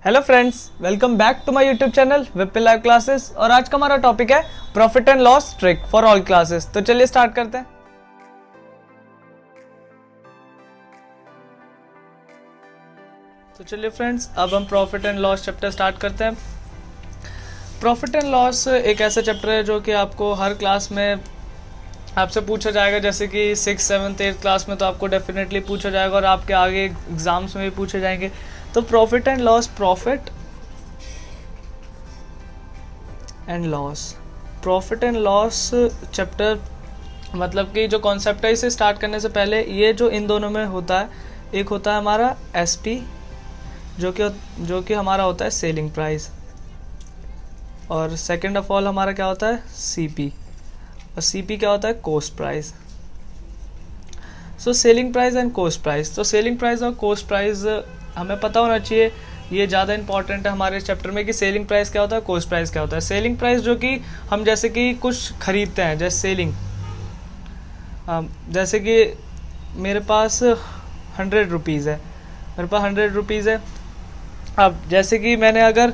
Hello friends, welcome back to my YouTube channel Vipin live classes. और आज का हमारा टॉपिक है profit and loss trick for all classes. तो चलिए स्टार्ट करते हैं। तो चलिए फ्रेंड्स, अब हम profit and loss chapter start करते हैं। प्रॉफिट एंड लॉस एक ऐसा चैप्टर है जो कि आपको हर क्लास में आपसे पूछा जाएगा, जैसे कि 6, 7, 8 क्लास में तो आपको डेफिनेटली पूछा जाएगा और आपके आगे एग्जाम्स में भी पूछे जाएंगे। तो profit and loss, profit and loss chapter, मतलब कि जो कॉन्सेप्ट है इसे स्टार्ट करने से पहले ये जो इन दोनों में होता है, एक होता है हमारा एसपी जो कि हमारा होता है सेलिंग प्राइस, और सेकंड ऑफ ऑल हमारा क्या होता है सीपी, और सीपी क्या होता है cost price. So selling price and cost price. तो सेलिंग प्राइस और कॉस्ट प्राइस हमें पता होना चाहिए, ये ज़्यादा इंपॉर्टेंट है हमारे चैप्टर में कि सेलिंग प्राइस क्या होता है, कॉस्ट प्राइस क्या होता है। सेलिंग प्राइस जो कि हम जैसे कि कुछ खरीदते हैं, जैसे सेलिंग, जैसे कि मेरे पास 100 रुपीज़ है, मेरे पास 100 रुपीज़ है। अब जैसे कि मैंने अगर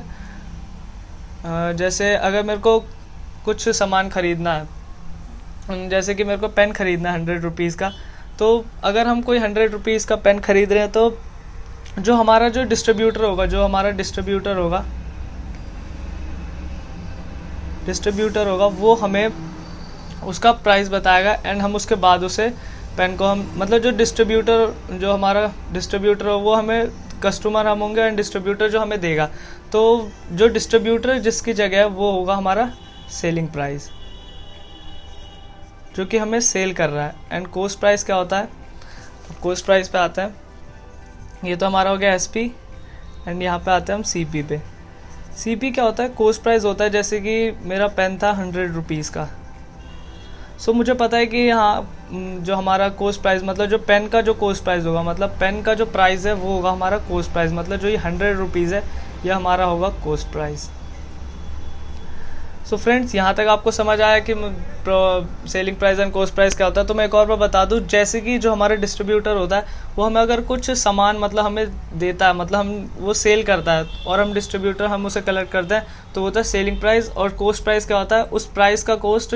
मेरे को कुछ सामान खरीदना है, जैसे कि मेरे को पेन खरीदना है 100 रुपीज़ का, तो अगर हम कोई 100 रुपीज़ का पेन खरीद रहे हैं तो जो हमारा डिस्ट्रीब्यूटर होगा वो हमें उसका प्राइस बताएगा, एंड हम उसके बाद उसे पेन को हम, मतलब जो हमारा डिस्ट्रीब्यूटर हो वो हमें, कस्टमर हम होंगे एंड डिस्ट्रीब्यूटर जो हमें देगा, तो जो डिस्ट्रीब्यूटर जिसकी जगह है वो होगा हमारा सेलिंग प्राइस, जो कि हमें सेल कर रहा है। एंड कॉस्ट प्राइस क्या होता है, कॉस्ट प्राइस पे आता है, ये तो हमारा हो गया एसपी, एंड यहाँ पे आते हैं हम सीपी पे। सीपी क्या होता है, कॉस्ट प्राइस होता है। जैसे कि मेरा पेन था 100 रुपीज़ का, सो मुझे पता है कि यहाँ जो हमारा कॉस्ट प्राइस, मतलब जो पेन का जो कॉस्ट प्राइस होगा, मतलब पेन का जो प्राइस है वो होगा हमारा कॉस्ट प्राइस, मतलब जो ये 100 रुपीज़ है ये हमारा होगा कॉस्ट प्राइस। सो फ्रेंड्स, यहाँ तक आपको समझ आया कि selling price and cost price क्या होता है। तो मैं एक और बार बता दूँ, जैसे कि जो हमारा डिस्ट्रीब्यूटर होता है वो हमें अगर कुछ सामान, मतलब हमें देता है, मतलब हम वो सेल करता है और हम डिस्ट्रीब्यूटर हम उसे कलेक्ट करते हैं, तो वो होता है सेलिंग प्राइस। और कॉस्ट प्राइस क्या होता है, उस प्राइस का कॉस्ट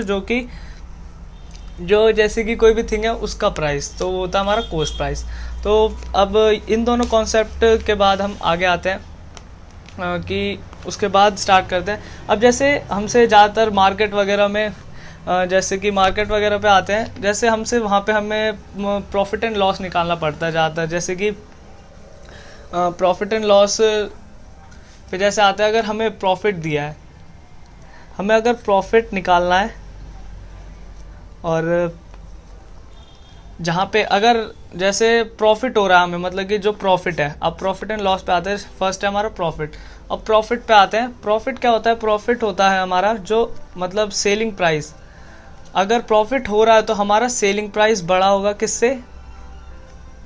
जो जैसे कि कोई भी थिंग है उसका प्राइस, तो वो होता है हमारा कॉस्ट प्राइस। तो अब इन दोनों कॉन्सेप्ट के बाद हम आगे आते हैं कि उसके बाद स्टार्ट करते हैं। अब जैसे हमसे ज़्यादातर मार्केट वगैरह में, जैसे कि मार्केट वगैरह पे आते हैं, जैसे हमसे वहाँ पे हमें प्रॉफिट एंड लॉस निकालना पड़ता है ज़्यादातर। जैसे कि प्रॉफिट एंड लॉस पे जैसे आता है, अगर हमें प्रॉफिट दिया है, हमें अगर प्रॉफिट निकालना है, और जहाँ पे अगर जैसे प्रॉफिट हो रहा है हमें, मतलब कि जो प्रॉफिट है, अब प्रॉफिट एंड लॉस पे आते हैं। फर्स्ट है हमारा प्रॉफिट। अब प्रॉफिट पे आते हैं। प्रॉफिट क्या होता है, प्रॉफिट होता है हमारा जो, मतलब सेलिंग प्राइस। अगर प्रॉफिट हो रहा है तो हमारा सेलिंग प्राइस बड़ा होगा किससे,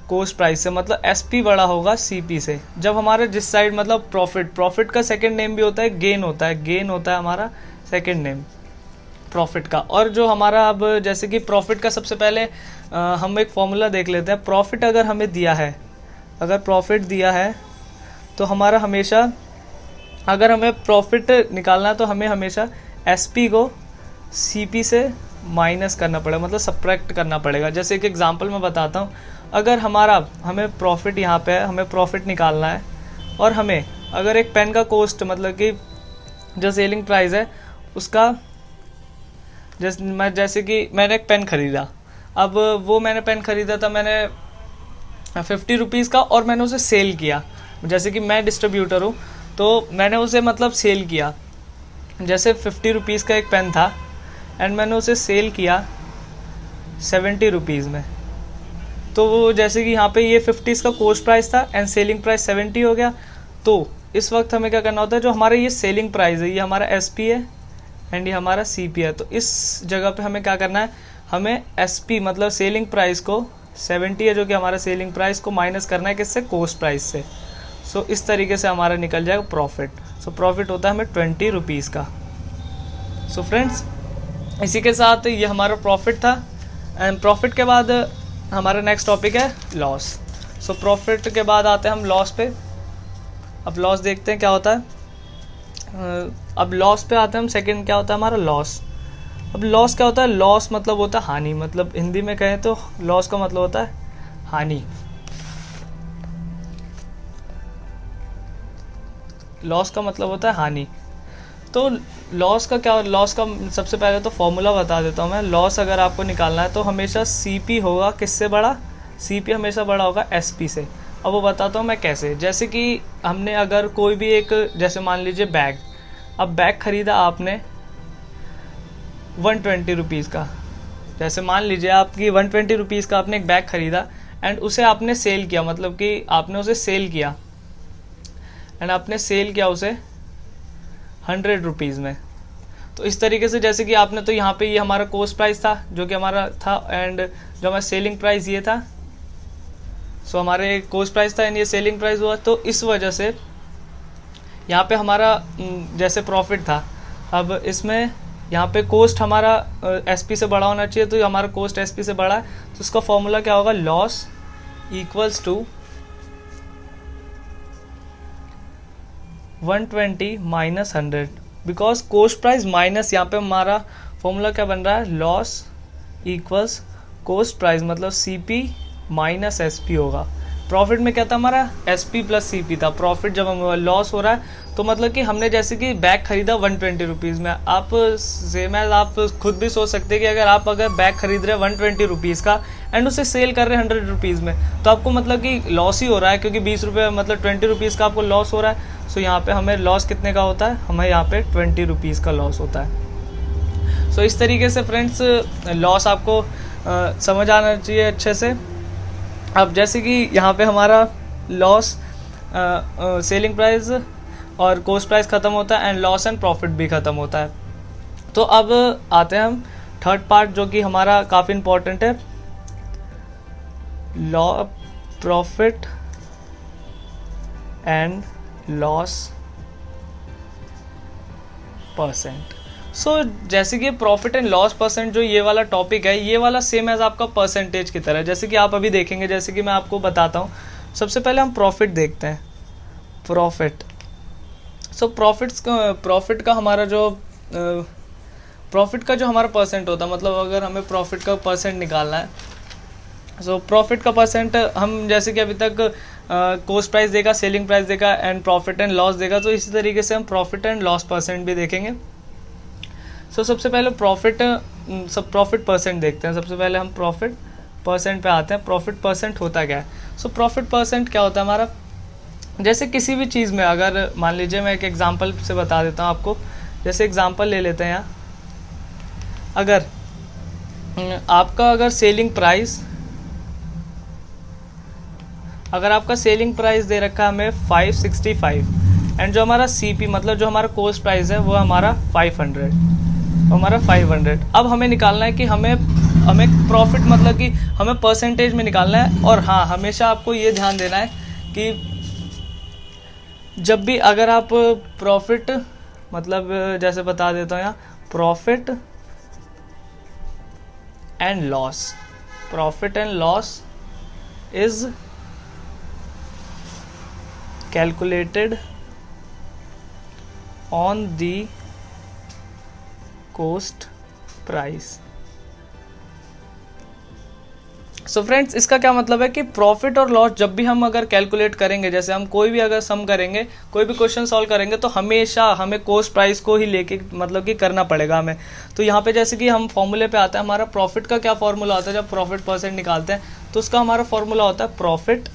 कॉस्ट प्राइस से, मतलब एसपी बड़ा होगा सीपी से। जब हमारा जिस साइड, मतलब प्रॉफिट का सेकंड नेम भी होता है गेन होता है हमारा सेकंड नेम प्रॉफिट का। और जो हमारा, अब जैसे कि प्रॉफिट का सबसे पहले हम एक फॉर्मूला देख लेते हैं। प्रॉफिट अगर हमें दिया है, अगर प्रॉफिट दिया है तो हमारा हमेशा, अगर हमें प्रॉफिट निकालना है तो हमें हमेशा एसपी को सीपी से माइनस करना पड़ेगा, मतलब सब्ट्रैक्ट करना पड़ेगा। जैसे एक एग्जांपल मैं बताता हूँ, अगर हमें प्रॉफिट यहाँ पे है, हमें प्रॉफिट निकालना है, और हमें अगर एक पेन का कॉस्ट, मतलब कि जो सेलिंग प्राइस है उसका, जैसे कि मैंने एक पेन खरीदा। अब वो मैंने पेन खरीदा था, मैंने 50 रुपीज़ का, और मैंने उसे सेल किया। जैसे कि मैं डिस्ट्रीब्यूटर हूँ तो मैंने उसे, मतलब सेल किया। जैसे 50 रुपीज़ का एक पेन था एंड मैंने उसे सेल किया 70 रुपीज़ में। तो वो जैसे कि यहाँ पे ये 50 का कॉस्ट प्राइस था एंड सेलिंग प्राइस 70 हो गया। तो इस वक्त हमें क्या करना होता है, जो हमारा ये सेलिंग प्राइस है, ये हमारा एसपी है एंड ये हमारा सीपी है। तो इस जगह पे हमें क्या करना है, हमें एसपी, मतलब सेलिंग प्राइस को 70 है जो कि हमारा सेलिंग प्राइस को माइनस करना है किससे, कॉस्ट प्राइस से। सो इस तरीके से हमारा निकल जाएगा प्रॉफिट। सो प्रॉफिट होता है हमें 20 रुपीज़ का। सो फ्रेंड्स, इसी के साथ ये हमारा प्रॉफिट था। एंड प्रॉफिट के बाद हमारा नेक्स्ट टॉपिक है लॉस। सो प्रॉफिट के बाद आते हैं हम लॉस पे। अब लॉस देखते हैं क्या होता है। अब लॉस पे आते हैं हम। सेकंड क्या होता है हमारा लॉस। अब लॉस क्या होता है, लॉस मतलब होता है हानि, मतलब हिंदी में कहें तो लॉस का मतलब होता है हानि। लॉस का मतलब होता है हानि। तो लॉस का क्या, लॉस का सबसे पहले तो फॉर्मूला बता देता हूँ मैं। लॉस अगर आपको निकालना है तो हमेशा सीपी होगा किससे बड़ा, सीपी हमेशा बड़ा होगा एसपी से। अब वो बताता हूँ मैं कैसे। जैसे कि हमने अगर कोई भी एक, जैसे मान लीजिए बैग, अब बैग खरीदा आपने 120 रुपीज़ का। जैसे मान लीजिए आपकी 120 रुपीज़ का आपने एक बैग खरीदा एंड उसे आपने सेल किया, मतलब कि आपने उसे सेल किया एंड आपने सेल किया उसे 100 रुपीज़ में। तो इस तरीके से जैसे कि आपने, तो यहाँ पे ये हमारा कॉस्ट प्राइस था जो कि हमारा था, एंड जो हमारा सेलिंग प्राइस ये था। सो हमारे कॉस्ट प्राइस था एंड ये सेलिंग प्राइस हुआ। तो इस वजह से यहाँ पे हमारा जैसे प्रॉफिट था, अब इसमें यहाँ पे कॉस्ट हमारा एसपी से बड़ा होना चाहिए, तो हमारा कॉस्ट एसपी से बड़ा है। तो इसका फॉर्मूला क्या होगा, loss equals to 120 minus 100, because cost price minus, यहाँ पे हमारा फॉर्मूला क्या बन रहा है, लॉस इक्वल्स कॉस्ट प्राइस, मतलब सीपी माइनस एसपी होगा। प्रॉफिट में क्या था हमारा, एसपी प्लस सीपी था। प्रॉफिट जब हम लॉस हो रहा है तो मतलब कि हमने जैसे कि बैग खरीदा 120 रुपीज़ में। आप सेम एज आप खुद भी सोच सकते हैं कि अगर बैग खरीद रहे हैं 120 रुपीज़ का एंड उसे सेल कर रहे हैं 100 रुपीज़ में, तो आपको मतलब कि लॉस ही हो रहा है, क्योंकि 20 रुपये मतलब 20 रुपीज़ का आपको लॉस हो रहा है। सो यहाँ पे हमें लॉस कितने का होता है, हमें यहाँ पे 20 रुपीज़ का लॉस होता है। सो इस तरीके से फ्रेंड्स लॉस आपको समझ आना चाहिए अच्छे से। अब जैसे कि यहाँ पे हमारा लॉस सेलिंग प्राइस और कॉस्ट प्राइस ख़त्म होता है एंड लॉस एंड प्रॉफिट भी ख़त्म होता है। तो अब आते हैं हम थर्ड पार्ट जो कि हमारा काफ़ी इम्पोर्टेंट है, law profit and loss percent. So जैसे कि प्रॉफिट एंड लॉस परसेंट जो ये वाला टॉपिक है, ये वाला सेम एज आपका परसेंटेज की तरह है। जैसे कि आप अभी देखेंगे, जैसे कि मैं आपको बताता हूँ। सबसे पहले हम प्रॉफिट देखते हैं, प्रॉफिट। सो प्रॉफिट का हमारा जो प्रॉफिट का जो हमारा परसेंट होता है, मतलब अगर हमें प्रॉफिट का परसेंट निकालना है, सो प्रॉफिट का परसेंट हम जैसे कि अभी तक कॉस्ट प्राइस देगा, सेलिंग प्राइस देगा एंड प्रॉफिट एंड लॉस देगा, तो इसी तरीके से हम प्रॉफिट एंड लॉस परसेंट भी देखेंगे। सो सबसे पहले प्रॉफिट परसेंट देखते हैं। सबसे पहले हम प्रॉफिट परसेंट पे आते हैं। प्रॉफिट परसेंट होता क्या है। सो प्रॉफिट परसेंट क्या होता है हमारा, जैसे किसी भी चीज़ में, अगर मान लीजिए मैं एक एग्जांपल से बता देता हूँ आपको। जैसे एग्जांपल ले लेते हैं यहाँ, अगर आपका अगर आपका सेलिंग प्राइस दे रखा है हमें 565 एंड जो हमारा सीपी मतलब जो हमारा कॉस्ट प्राइस है वो हमारा 500, हमारा 500। अब हमें निकालना है कि हमें प्रॉफिट मतलब कि हमें परसेंटेज में निकालना है। और हाँ, हमेशा आपको ये ध्यान देना है कि जब भी अगर आप प्रॉफिट मतलब जैसे बता देता हूँ यहाँ, profit and loss is calculated on the cost price. So friends, इसका क्या मतलब है कि प्रॉफिट और लॉस जब भी हम अगर कैलकुलेट करेंगे, जैसे हम कोई भी अगर सम करेंगे, कोई भी क्वेश्चन सॉल्व करेंगे, तो हमेशा हमें कॉस्ट प्राइस को ही लेके मतलब कि करना पड़ेगा हमें। तो यहाँ पे जैसे कि हम फॉर्मूले पे आते हैं, हमारा प्रॉफिट का क्या फॉर्मूला होता है जब प्रॉफिट परसेंट निकालते हैं, तो उसका हमारा फॉर्मूला होता है प्रॉफिट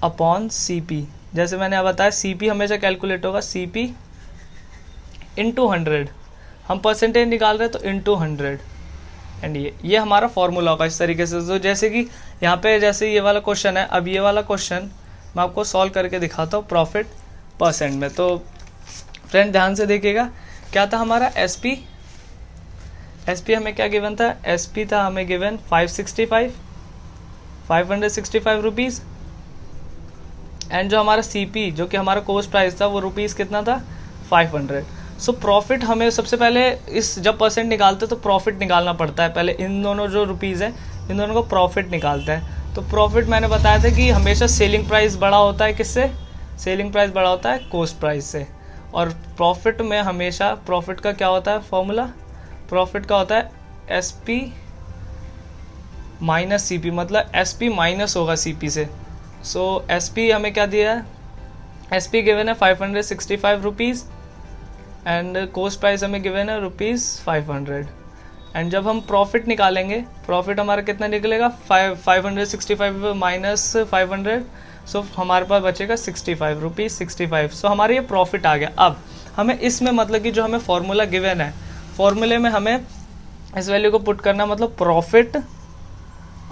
अपॉन सीपी। जैसे मैंने बताया, सीपी हमेशा कैलकुलेट होगा सीपी इंटू 100। हम परसेंटेज निकाल रहे हैं तो इंटू 100 एंड ये हमारा फॉर्मूला होगा इस तरीके से। तो जैसे कि यहाँ पे जैसे ये वाला क्वेश्चन है, अब ये वाला क्वेश्चन मैं आपको सॉल्व करके दिखाता हूँ प्रॉफिट परसेंट में। तो फ्रेंड ध्यान से देखिएगा, क्या था हमारा एसपी हमें क्या गिवन था, एसपी था हमें गिवन 565 रुपीज़ एंड जो हमारा सीपी जो कि हमारा कॉस्ट प्राइस था वो रुपीज़ कितना था, 500। सो प्रॉफिट हमें सबसे पहले इस जब परसेंट निकालते हैं तो प्रॉफिट निकालना पड़ता है। पहले इन दोनों जो रुपीज़ है इन दोनों को प्रॉफिट निकालते हैं। तो प्रॉफिट मैंने बताया था कि हमेशा सेलिंग प्राइस बड़ा होता है किससे, सेलिंग प्राइस बड़ा होता है कॉस्ट प्राइस से। और प्रॉफिट में हमेशा प्रॉफिट का क्या होता है फॉर्मूला, प्रॉफिट का होता है S P minus C P, मतलब एस पी माइनस होगा सी पी से। सो एस पी हमें क्या दिया है, एस पी गिवन है 565 रुपीज़ एंड कॉस्ट प्राइस हमें गिवन है ₹500। एंड जब हम प्रॉफिट निकालेंगे, प्रॉफिट हमारा कितना निकलेगा 565 माइनस 500, सो हमारे पास बचेगा ₹65। सो हमारा ये प्रॉफिट आ गया। अब हमें इसमें मतलब कि जो हमें फॉर्मूला गिवन है, फॉर्मूले में हमें इस वैल्यू को पुट करना, मतलब प्रॉफिट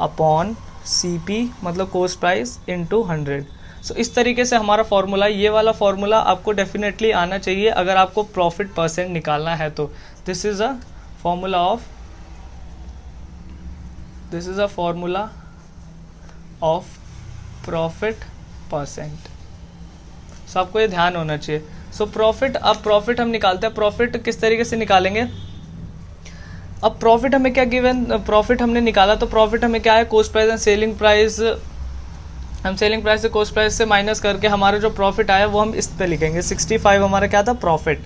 अपॉन सी पी मतलब कॉस्ट प्राइस इंटू 100। सो इस तरीके से हमारा फॉर्मूला, ये वाला फॉर्मूला आपको डेफिनेटली आना चाहिए अगर आपको प्रॉफिट परसेंट निकालना है तो। This is a formula of, this is a formula of profit percent. So आपको ये ध्यान होना चाहिए। सो प्रॉफिट, अब प्रॉफिट हम निकालते हैं। प्रॉफिट किस तरीके से निकालेंगे, अब प्रॉफिट हमें क्या गिवन, प्रॉफिट हमने निकाला तो प्रॉफिट हमें क्या है cost price and selling price, हम सेलिंग प्राइस से कॉस्ट प्राइस से माइनस करके हमारा जो प्रॉफिट आया वो हम इस पे लिखेंगे। 65 हमारा क्या था प्रॉफिट,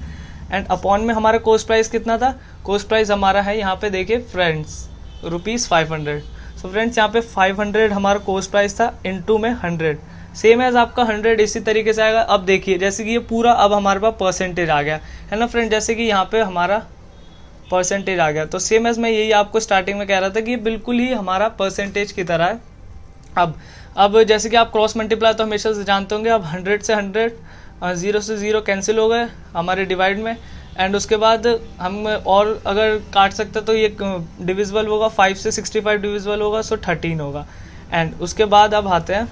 एंड अपॉन में हमारा कॉस्ट प्राइस कितना था, कॉस्ट प्राइस हमारा है यहाँ पे देखिए फ्रेंड्स ₹500। सो फ्रेंड्स यहाँ पे 500 हमारा कॉस्ट प्राइस था, इनटू में 100, सेम एज आपका 100 इसी तरीके से आएगा। अब देखिए जैसे कि ये पूरा अब हमारे पास परसेंटेज आ गया है ना फ्रेंड, जैसे कि यहाँ पे हमारा परसेंटेज आ गया। तो सेम एज मैं यही आपको स्टार्टिंग में कह रहा था कि ये बिल्कुल ही हमारा परसेंटेज की तरह है। अब जैसे कि आप क्रॉस मल्टीप्लाई तो हमेशा से जानते होंगे, अब 100 से 100, 0 से 0 कैंसिल हो गए हमारे डिवाइड में, एंड उसके बाद हम और अगर काट सकते तो ये डिविजिबल होगा, 5 से 65 डिविजिबल होगा, सो 13 होगा। एंड उसके बाद अब आते हैं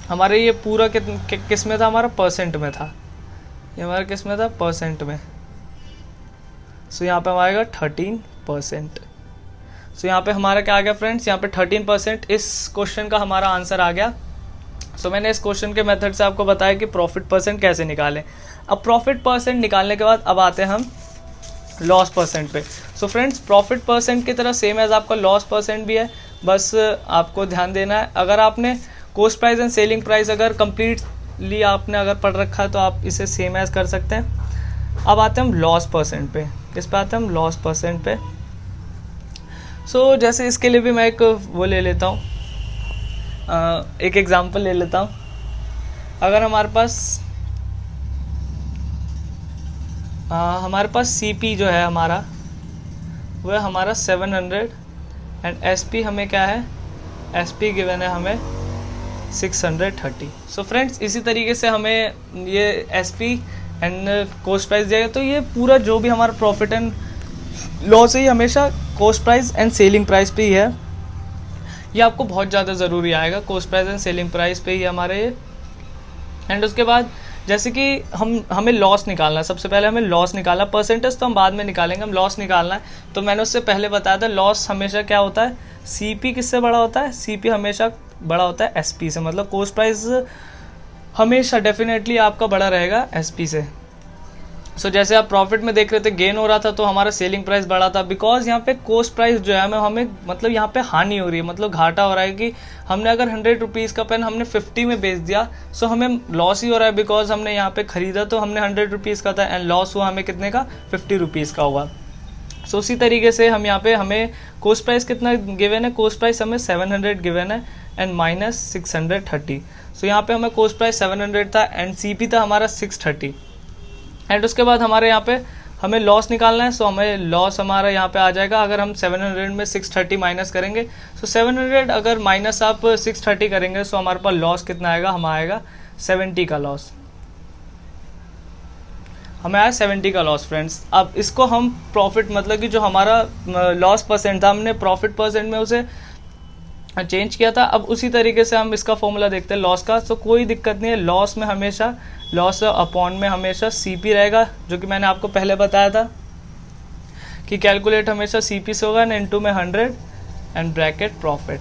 हमारे ये पूरा किस में था, हमारा परसेंट में था, ये हमारा किस में था परसेंट में। सो यहाँ पे हमारा आएगा 13%। सो यहाँ पे हमारा क्या आ गया फ्रेंड्स, यहाँ पे 13% इस क्वेश्चन का हमारा आंसर आ गया। सो मैंने इस क्वेश्चन के मेथड से आपको बताया कि प्रॉफिट परसेंट कैसे निकालें। अब प्रॉफिट परसेंट निकालने के बाद अब आते हैं हम लॉस परसेंट पे। सो फ्रेंड्स प्रॉफिट परसेंट की तरह सेम एज आपका लॉस परसेंट भी है, बस आपको ध्यान देना है, अगर आपने cost price and selling price अगर कंप्लीटली आपने अगर पढ़ रखा है तो आप इसे सेम एज कर सकते हैं। अब आते हैं हम लॉस परसेंट पे, किस पे आते हैं हम लॉस परसेंट पे। सो जैसे इसके लिए भी मैं एक वो ले लेता हूँ, एक एग्जांपल ले लेता हूँ। अगर हमारे पास सीपी जो है हमारा वो है हमारा 700 एंड एसपी हमें क्या है, एसपी गिवन है हमें 630। सो फ्रेंड्स इसी तरीके से हमें ये एसपी एंड कॉस्ट प्राइस दिया गया, तो ये पूरा जो भी हमारा प्रॉफिट एंड लॉस है ये हमेशा cost price and selling price पे ही है। ये आपको बहुत ज़्यादा ज़रूरी आएगा, cost price and selling price पे ही हमारे ये। एंड उसके बाद जैसे कि हमें लॉस निकालना है, सबसे पहले हमें लॉस निकालना, परसेंटेज तो हम बाद में निकालेंगे, हम लॉस निकालना है। तो मैंने उससे पहले बताया था लॉस हमेशा क्या होता है, सीपी किससे बड़ा होता है, सीपी हमेशा बड़ा होता है एसपी से, मतलब कॉस्ट प्राइस हमेशा डेफिनेटली आपका बड़ा रहेगा एसपी से। सो जैसे आप प्रॉफिट में देख रहे थे गेन हो रहा था तो हमारा सेलिंग प्राइस बढ़ा था, बिकॉज यहाँ पे कॉस्ट प्राइस जो है हमें मतलब यहाँ पे हानि हो रही है, मतलब घाटा हो रहा है कि हमने अगर 100 रुपीज़ का पेन हमने 50 में बेच दिया, सो हमें लॉस ही हो रहा है, बिकॉज हमने यहाँ पे ख़रीदा तो हमने 100 रुपीज़ का था एंड लॉस हुआ हमें कितने का, 50 रुपीज़ का हुआ। सो उसी तरीके से हम यहाँ पे हमें कॉस्ट प्राइस कितना गिवन है, कॉस्ट प्राइस हमें 700 गिवन है एंड माइनस 630। सो यहाँ पे हमें कॉस्ट प्राइस 700 था एंड सीपी था हमारा 630। एंड उसके बाद हमारे यहाँ पे हमें लॉस निकालना है, सो हमें लॉस हमारा यहाँ पे आ जाएगा, अगर हम 700 में 630 माइनस करेंगे, सो 700 अगर माइनस आप 630 करेंगे सो हमारे पास लॉस कितना आएगा, हमें आएगा 70 का लॉस, हमें आया 70 का लॉस फ्रेंड्स। अब इसको हम प्रॉफिट मतलब कि जो हमारा लॉस परसेंट था हमने प्रॉफिट परसेंट में उसे चेंज किया था। अब उसी तरीके से हम इसका फॉर्मूला देखते हैं लॉस का, तो कोई दिक्कत नहीं है, लॉस में हमेशा लॉस अपॉन में हमेशा सीपी रहेगा, जो कि मैंने आपको पहले बताया था कि कैलकुलेट हमेशा सीपी से होगा, इनटू में 100 and bracket profit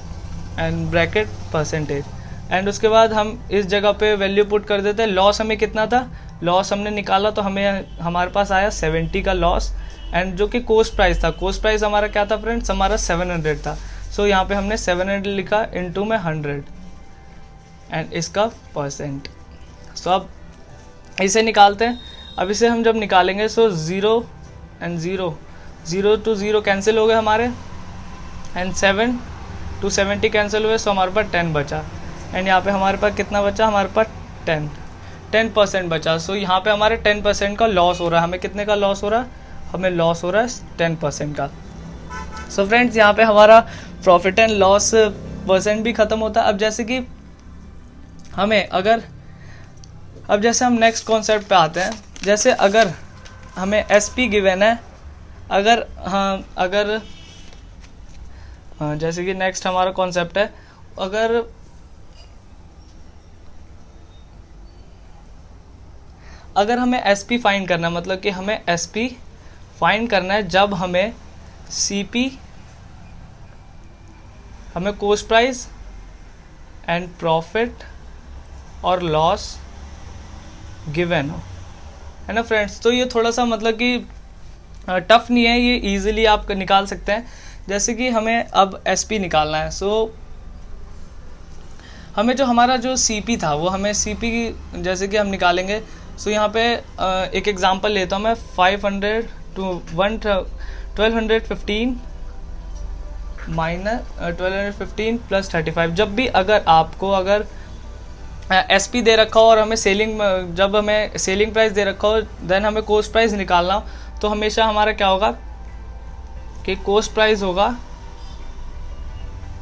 and bracket percentage. And उसके बाद हम इस जगह पे वैल्यू पुट कर देते हैं। लॉस हमें कितना था, लॉस हमने निकाला तो हमारे पास आया 70 का लॉस, एंड जो कि कॉस्ट प्राइस था, कॉस्ट प्राइस हमारा क्या था फ्रेंड्स, हमारा 700 था। सो यहाँ पे हमने 700 लिखा इनटू में 100 एंड इसका परसेंट। सो अब इसे निकालते हैं। अब इसे हम जब निकालेंगे सो 0 एंड 0, 0 to 0 कैंसिल हो गए हमारे, एंड 7 to 70 कैंसिल हुए, सो हमारे पास 10 बचा। एंड यहाँ पे हमारे पास कितना बचा, हमारे पास 10% बचा। सो यहाँ पे हमारे 10% का लॉस हो रहा है। हमें कितने का लॉस हो रहा है, हमें लॉस हो रहा है 10% का। सो फ्रेंड्स यहाँ पे हमारा प्रॉफिट एंड लॉस परसेंट भी ख़त्म होता है। अब जैसे कि हमें अगर, अब जैसे हम नेक्स्ट कॉन्सेप्ट पे आते हैं। जैसे अगर हमें SP गिवन है, अगर जैसे कि नेक्स्ट हमारा कॉन्सेप्ट है, अगर हमें SP फाइंड करना है, मतलब कि हमें SP फाइंड करना है जब हमें CP, हमें कॉस्ट प्राइस एंड प्रॉफिट और लॉस गिवन हो, है ना फ्रेंड्स। तो ये थोड़ा सा मतलब कि टफ नहीं है, ये इजीली आप निकाल सकते हैं। जैसे कि हमें अब SP निकालना है, सो हमें जो हमारा जो CP था वो हमें CP की जैसे कि हम निकालेंगे। सो यहाँ पे एक एग्जांपल लेता हूँ मैं, 500 to 1215 माइनस 1215 प्लस 35। जब भी अगर आपको अगर SP दे रखा हो और हमें जब हमें सेलिंग प्राइस दे रखा हो, देन हमें कॉस्ट प्राइस निकालना हो, तो हमेशा हमारा क्या होगा कि कॉस्ट प्राइस होगा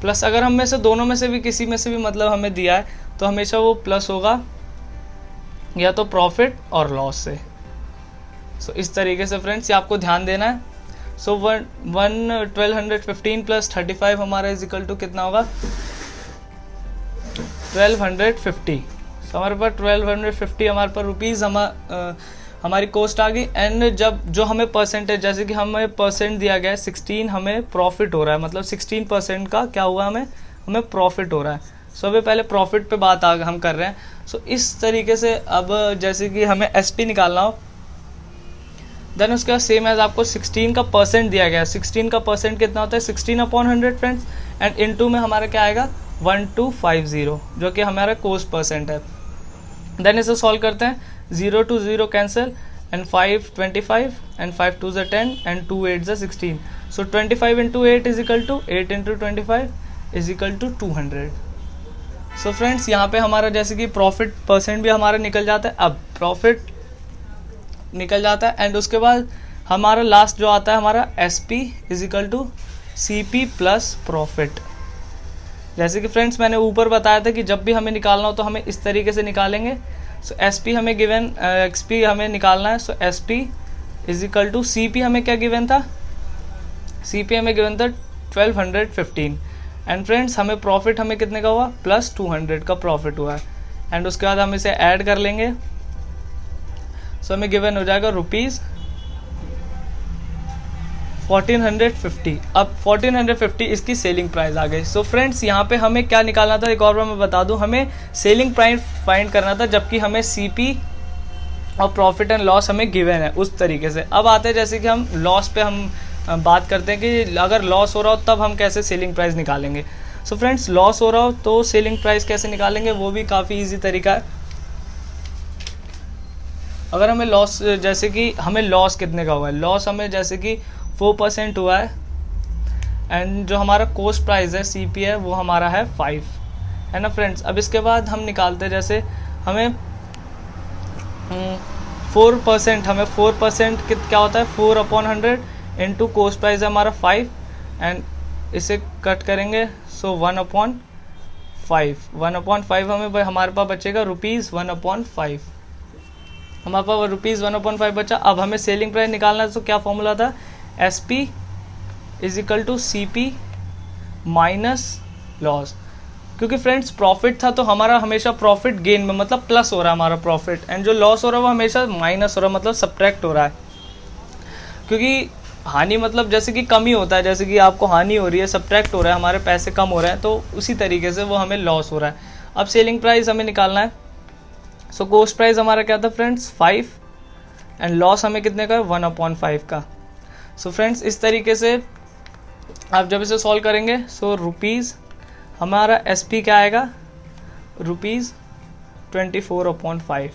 प्लस, अगर हम में से दोनों में से भी किसी में से भी मतलब हमें दिया है तो हमेशा वो प्लस होगा या तो प्रॉफिट और लॉस से। सो इस तरीके से फ्रेंड्स ये आपको ध्यान देना है। सो 1215 प्लस 35 हमारा इज इक्वल टू कितना होगा, 1250। सो हमारे पास 1250 हमारे पास रुपीज़ हमारी कॉस्ट आ गई। एंड जब जो हमें परसेंटेज, जैसे कि हमें परसेंट दिया गया है 16, हमें प्रॉफिट हो रहा है, मतलब 16% का क्या हुआ, हमें प्रॉफिट हो रहा है। सो अभी पहले प्रॉफिट पे बात हम कर रहे हैं। सो इस तरीके से अब जैसे कि हमें SP निकालना हो, देन उसके बाद सेम एज आपको 16 का परसेंट दिया गया है। 16 का परसेंट कितना होता है, 16/100 फ्रेंड्स, एंड इनटू में हमारा क्या आएगा 1250, जो कि हमारा कॉस्ट परसेंट है। देन इसे सॉल्व करते हैं, 0 to 0 cancel, and 5 25 and 5 2 10 and 2 8 16। So 25 into 8 is equal to 8 into 25 is equal to 200। So friends यहाँ पे हमारा जैसे कि प्रॉफिट परसेंट भी हमारा निकल जाता है। अब प्रॉफिट निकल जाता है एंड उसके बाद हमारा लास्ट जो आता है हमारा SP is equal to CP plus profit. जैसे कि फ्रेंड्स मैंने ऊपर बताया था कि जब भी हमें निकालना हो तो हमें इस तरीके से निकालेंगे। सो SP हमें गिवन, XP हमें निकालना है। So SP is equal to CP हमें क्या गिवन था, CP हमें गिवन था 1215। एंड फ्रेंड्स हमें प्रॉफिट हमें कितने का हुआ, प्लस 200 का प्रॉफिट हुआ है। एंड उसके बाद हम इसे ऐड कर लेंगे। सो हमें गिवन हो जाएगा रुपीज़ 1450। अब 1450 इसकी सेलिंग प्राइस आ गई। सो फ्रेंड्स यहाँ पे हमें क्या निकालना था, एक और बार मैं बता दूं, हमें सेलिंग प्राइस फाइंड करना था, जबकि हमें CP और प्रॉफिट एंड लॉस हमें गिवन है उस तरीके से। अब आते हैं जैसे कि हम लॉस पे हम बात करते हैं कि अगर लॉस हो रहा हो तब हम कैसे सेलिंग प्राइस निकालेंगे। सो फ्रेंड्स लॉस हो रहा हो तो सेलिंग प्राइस कैसे निकालेंगे, वो भी काफ़ी ईजी तरीका है। अगर हमें लॉस, जैसे कि हमें लॉस कितने का हुआ है, लॉस हमें जैसे कि 4% हुआ है, एंड जो हमारा कॉस्ट प्राइस है CP है वो हमारा है 5, है ना फ्रेंड्स। अब इसके बाद हम निकालते हैं, जैसे हमें 4%, हमें 4% क्या होता है, 4/100 इंटू कॉस्ट प्राइस है हमारा 5, एंड इसे कट करेंगे। सो 1/5 हमें हमारे पास बचेगा ₹1/5, हमारे पास ₹1/5 बचा। अब हमें सेलिंग प्राइस निकालना है, तो क्या फॉर्मूला था, SP is equal to CP minus loss. क्योंकि फ्रेंड्स प्रॉफिट था तो हमारा हमेशा प्रॉफिट गेन में मतलब प्लस हो रहा है हमारा प्रॉफिट, एंड जो लॉस हो रहा है वो हमेशा माइनस हो रहा है, मतलब सब्ट्रैक्ट हो रहा है। क्योंकि हानि मतलब जैसे कि कमी होता है, जैसे कि आपको हानि हो रही है, सब्ट्रैक्ट हो रहा है, हमारे पैसे कम हो रहे हैं, तो उसी तरीके से वो हमें लॉस हो रहा है। अब सेलिंग प्राइस हमें निकालना है। सो कॉस्ट प्राइस हमारा क्या था फ्रेंड्स 5, एंड लॉस हमें कितने का है 1/5 का। सो फ्रेंड्स इस तरीके से आप जब इसे सॉल्व करेंगे सो रुपीज़ हमारा एस पी क्या आएगा, रुपीज़ 24/5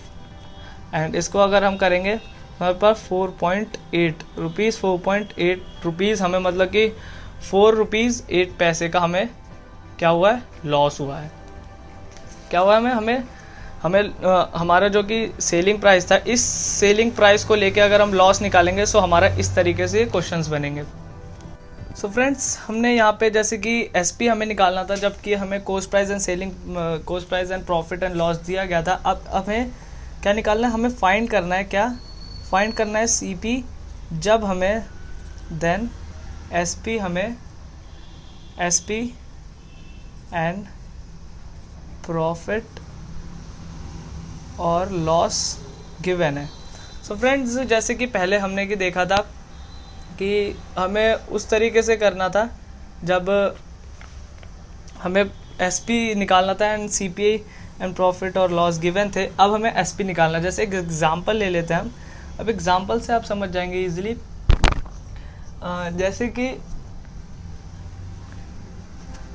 एंड इसको अगर हम करेंगे हमारे पास 4.8 रुपीज़, 4.8 रुपीज़ हमें मतलब कि 4 रुपीज़ 8 पैसे का हमें क्या हुआ है, लॉस हुआ है। क्या हुआ है हमें हमारा जो कि सेलिंग प्राइस था, इस सेलिंग प्राइस को लेके अगर हम लॉस निकालेंगे सो हमारा इस तरीके से क्वेश्चंस बनेंगे। सो फ्रेंड्स हमने यहाँ पे जैसे कि एसपी हमें निकालना था, जबकि हमें cost price and selling, cost price and profit and loss दिया गया था। अब हमें क्या निकालना है, हमें फाइंड करना है, क्या फाइंड करना है सीपी, जब हमें देन एसपी, हमें एसपी एंड प्रॉफिट और लॉस गिवन है। सो फ्रेंड्स जैसे कि पहले हमने कि देखा था कि हमें उस तरीके से करना था जब हमें एसपी निकालना था एंड सीपीआई एंड प्रॉफिट और लॉस गिवन थे। अब हमें एसपी निकालना है। जैसे एक एग्जांपल ले लेते हैं हम, अब एग्जांपल से आप समझ जाएंगे इजीली।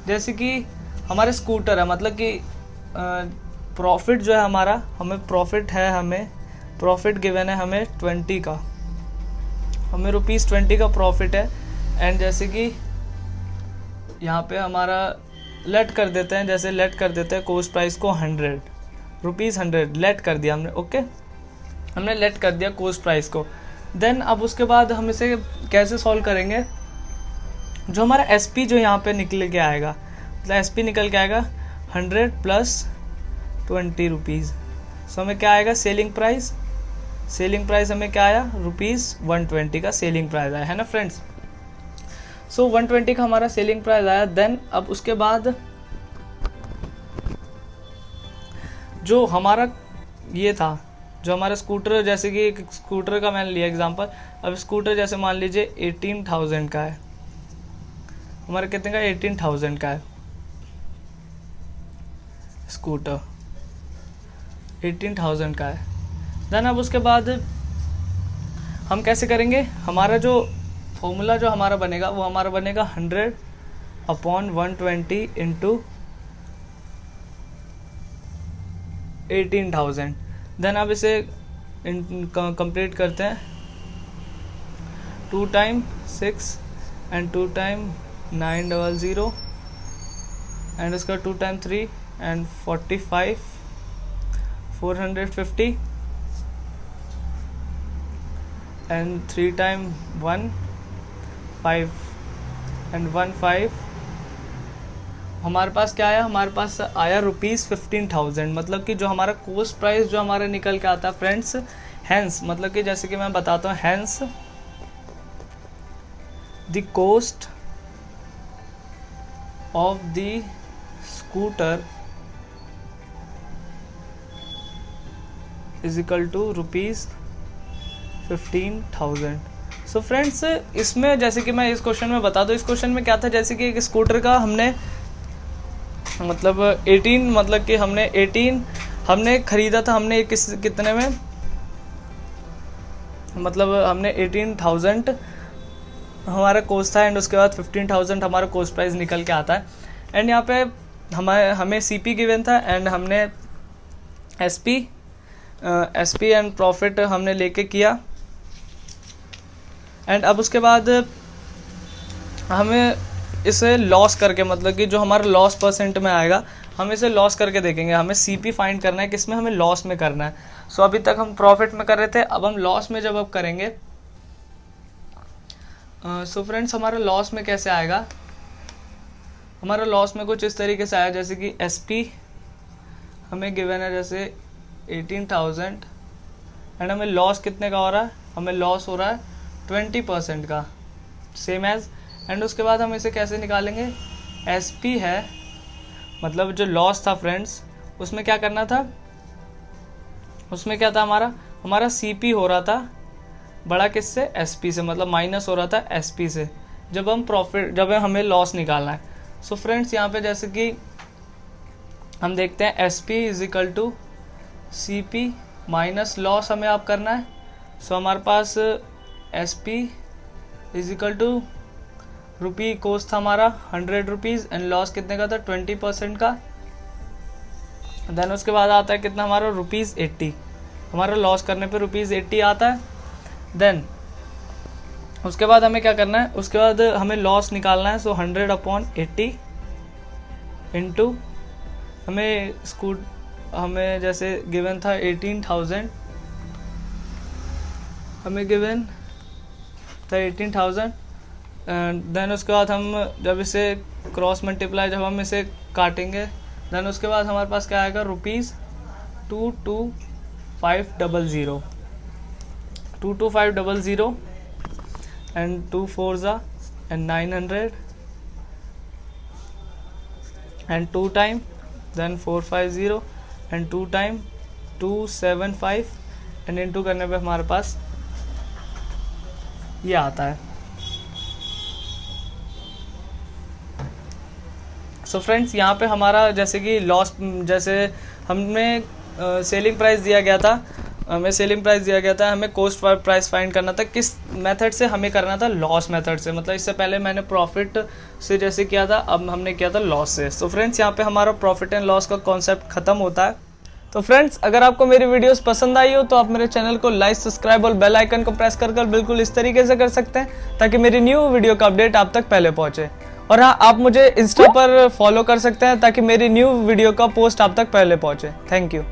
जैसे कि हमारे स्कूटर है, मतलब कि प्रॉफिट जो है हमारा, हमें प्रॉफिट है, हमें प्रॉफिट गिवन है हमें 20 का, हमें ₹20 का प्रॉफिट है। एंड जैसे कि यहाँ पे हमारा लेट कर देते हैं, जैसे लेट कर देते हैं कोस्ट प्राइस को 100 रुपीज़, 100 लेट कर दिया हमने, ओके, हमने लेट कर दिया कोस्ट प्राइस को। देन अब उसके बाद हम इसे कैसे सॉल्व करेंगे, जो हमारा एसपी जो यहाँ पे निकल के आएगा, मतलब एसपी निकल के आएगा 100 प्लस 20 रुपीज़। सो हमें क्या आएगा, सेलिंग प्राइस, सेलिंग प्राइस हमें क्या आया, ₹120 का सेलिंग प्राइस आया है ना फ्रेंड्स। सो 120 का हमारा सेलिंग प्राइस आया। देन अब उसके बाद जो हमारा ये था, जो हमारा स्कूटर, जैसे कि एक स्कूटर का मैंने लिया एग्जांपल, अब स्कूटर जैसे मान लीजिए 18,000 का है, हमारा कितने का, 18,000 का है स्कूटर, 18,000 का है। देन अब उसके बाद हम कैसे करेंगे, हमारा जो फॉर्मूला जो हमारा बनेगा वो हमारा बनेगा 100/120 इंटू 18,000। देन अब इसे कंप्लीट करते हैं, 2 टाइम 6 एंड 2 टाइम 900 एंड इसका 2 time 3 and 45, 450 and 3 time 1 5 and 1 5। हमारे पास क्या आया, हमारे पास आया ₹15,000, मतलब कि जो हमारा कोस्ट प्राइस जो हमारा निकल के आता है फ्रेंड्स, हैंस मतलब कि जैसे कि मैं बताता हूँ, hence the cost of the scooter is equal to ₹15,000। So friends इसमें जैसे कि मैं इस क्वेश्चन में बता दूँ, इस क्वेश्चन में क्या था, जैसे कि एक स्कूटर का हमने मतलब 18, मतलब कि हमने 18 हमने ख़रीदा था, हमने कितने में, मतलब हमने 18,000 हमारा कोस्ट था एंड उसके बाद 15,000 हमारा कोस्ट प्राइस निकल के आता है। एंड यहाँ पे हमें सीपी गिवन था एंड हमने एसपी एंड प्रॉफिट हमने लेके किया। एंड अब उसके बाद हमें इसे लॉस करके, मतलब कि जो हमारा लॉस परसेंट में आएगा, हम इसे लॉस करके देखेंगे। हमें सीपी फाइंड करना है, किसमें, हमें लॉस में करना है। सो अभी तक हम प्रॉफिट में कर रहे थे, अब हम लॉस में जब अब करेंगे, सो फ्रेंड्स हमारा लॉस में कैसे आएगा, हमारा लॉस में कुछ इस तरीके से आया, जैसे कि एसपी हमें गिवन है जैसे 18,000 एंड हमें लॉस कितने का हो रहा है, हमें लॉस हो रहा है 20% का, सेम एज। एंड उसके बाद हम इसे कैसे निकालेंगे, एसपी है, मतलब जो लॉस था फ्रेंड्स उसमें क्या करना था, उसमें क्या था, हमारा सीपी हो रहा था बड़ा किससे, एसपी से, मतलब माइनस हो रहा था एसपी से, जब हमें लॉस निकालना है। सो फ्रेंड्स यहाँ पे जैसे कि हम देखते हैं SP is equal to CP minus loss हमें आप करना है। सो हमारे पास SP is equal to rupee cost था हमारा 100 रुपीज़ एंड लॉस कितने का था 20% का। देन उसके बाद आता है कितना हमारा ₹80, हमारा लॉस करने पे ₹80 आता है। देन उसके बाद हमें क्या करना है, उसके बाद हमें लॉस निकालना है। सो 100/80 इंटू हमें जैसे गिवन था 18,000, हमें गिवन था 18,000। देन उसके बाद हम जब इसे क्रॉस मल्टीप्लाई जब हम इसे काटेंगे, देन उसके बाद हमारे पास क्या आएगा ₹22,500 22,500 and 2 4s and 900 and 2 time then 450 and 2 time 275 and into करने पे हमारे पास ये आता है। सो फ्रेंड्स यहाँ पे हमारा जैसे कि लॉस, जैसे हमें सेलिंग प्राइस दिया गया था, हमें कॉस्ट प्राइस फाइंड करना था। किस मेथड से हमें करना था? लॉस मेथड से। मतलब इससे पहले मैंने प्रॉफिट से जैसे किया था, अब हमने किया था लॉस से। सो फ्रेंड्स यहाँ पे हमारा प्रॉफिट एंड लॉस का कॉन्सेप्ट खत्म होता है। तो फ्रेंड्स अगर आपको मेरी वीडियोस पसंद आई हो तो आप मेरे चैनल को लाइक, सब्सक्राइब और बेल आइकन को प्रेस कर बिल्कुल इस तरीके से कर सकते हैं ताकि मेरी न्यू वीडियो का अपडेट आप तक पहले पहुंचे। और हाँ, आप मुझे इंस्टा पर फॉलो कर सकते हैं ताकि मेरी न्यू वीडियो का पोस्ट आप तक पहले पहुंचे। Thank you.